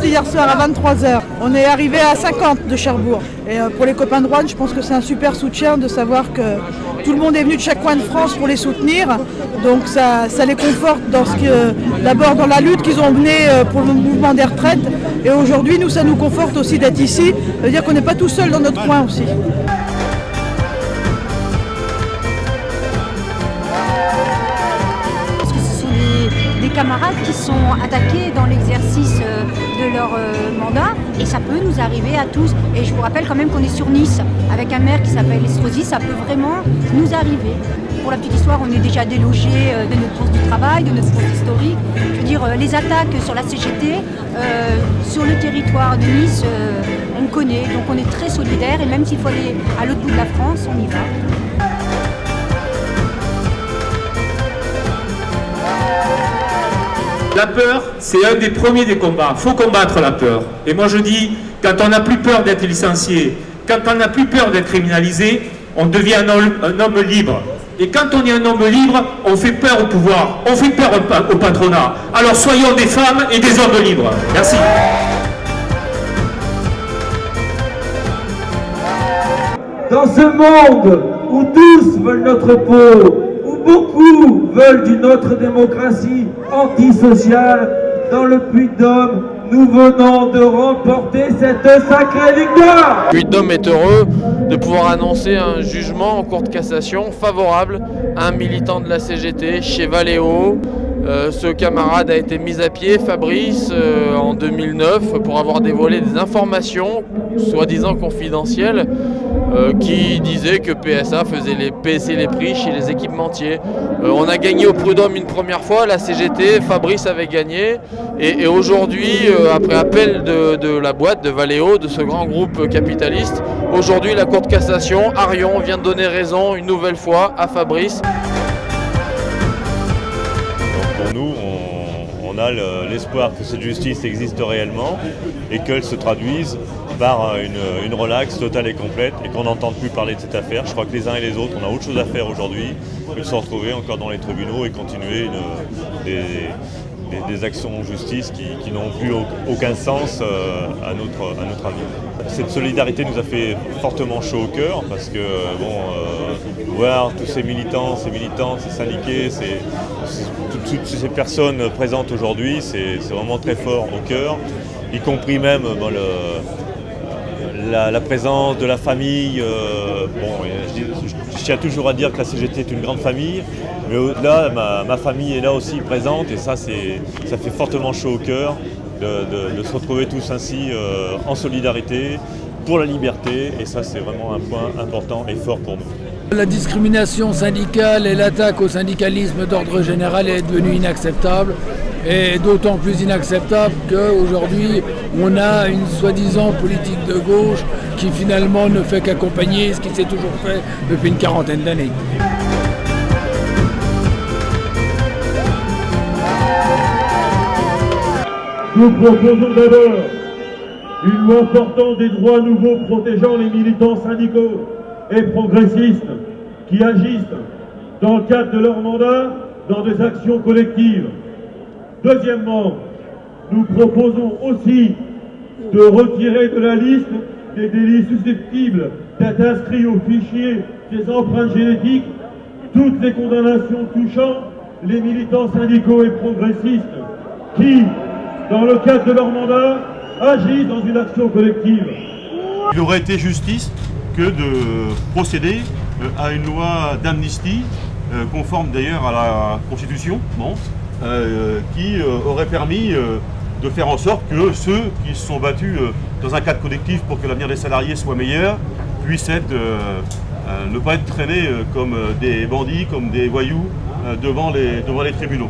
hier soir à 23 h. On est arrivé à 50 de Cherbourg. Et pour les copains de Roanne, je pense que c'est un super soutien de savoir que tout le monde est venu de chaque coin de France pour les soutenir. Donc ça les conforte dans d'abord dans la lutte qu'ils ont menée pour le mouvement des retraites. Et aujourd'hui, ça nous conforte aussi d'être ici. Ça veut dire qu'on n'est pas tout seul dans notre coin aussi. Des camarades qui sont attaqués dans l'exercice de leur mandat et ça peut nous arriver à tous. Et je vous rappelle quand même qu'on est sur Nice avec un maire qui s'appelle Estrosi, ça peut vraiment nous arriver. Pour la petite histoire, on est déjà délogé de notre poste du travail, de notre poste historique. Je veux dire, les attaques sur la CGT, sur le territoire de Nice, on connaît, donc on est très solidaires et même s'il faut aller à l'autre bout de la France, on y va. La peur, c'est un des premiers des combats. Il faut combattre la peur. Et moi je dis, quand on n'a plus peur d'être licencié, quand on n'a plus peur d'être criminalisé, on devient un homme libre. Et quand on est un homme libre, on fait peur au pouvoir, on fait peur au patronat. Alors soyons des femmes et des hommes libres. Merci. Dans ce monde où tous veulent notre peau, beaucoup veulent d'une autre démocratie antisociale, dans le Puy-de-Dôme, nous venons de remporter cette sacrée victoire. Puy-de-Dôme est heureux de pouvoir annoncer un jugement en cour de cassation favorable à un militant de la CGT chez Valeo. Ce camarade a été mis à pied, Fabrice, en 2009 pour avoir dévoilé des informations soi-disant confidentielles qui disaient que PSA faisait baisser les prix chez les équipementiers. On a gagné au Prud'homme une première fois, la CGT, Fabrice avait gagné et aujourd'hui, après appel de la boîte de Valeo, de ce grand groupe capitaliste, aujourd'hui la Cour de cassation, Arion, vient de donner raison une nouvelle fois à Fabrice. Pour nous, on a l'espoir que cette justice existe réellement et qu'elle se traduise par une relaxe totale et complète et qu'on n'entende plus parler de cette affaire. Je crois que les uns et les autres, on a autre chose à faire aujourd'hui que de se retrouver encore dans les tribunaux et continuer des actions en justice qui n'ont plus aucun sens à notre avis. Cette solidarité nous a fait fortement chaud au cœur parce que voir tous ces militants, ces militantes, ces syndiqués, toutes ces personnes présentes aujourd'hui, c'est vraiment très fort au cœur, y compris même la présence de la famille. Je tiens toujours à dire que la CGT est une grande famille, mais au-delà, ma famille est là aussi présente et ça fait fortement chaud au cœur de se retrouver tous ainsi en solidarité pour la liberté et ça c'est vraiment un point important et fort pour nous. La discrimination syndicale et l'attaque au syndicalisme d'ordre général est devenue inacceptable et d'autant plus inacceptable qu'aujourd'hui on a une soi-disant politique de gauche qui finalement ne fait qu'accompagner ce qui s'est toujours fait depuis une quarantaine d'années. Nous proposons d'abord une loi portant des droits nouveaux protégeant les militants syndicaux et progressistes qui agissent dans le cadre de leur mandat dans des actions collectives. Deuxièmement, nous proposons aussi de retirer de la liste des délits susceptibles d'être inscrits au fichier des empreintes génétiques toutes les condamnations touchant les militants syndicaux et progressistes qui, dans le cadre de leur mandat, agissent dans une action collective. Il aurait été justice que de procéder à une loi d'amnistie, conforme d'ailleurs à la Constitution, qui aurait permis de faire en sorte que ceux qui se sont battus dans un cadre collectif pour que l'avenir des salariés soit meilleur puissent ne pas être traînés comme des bandits, comme des voyous devant les tribunaux.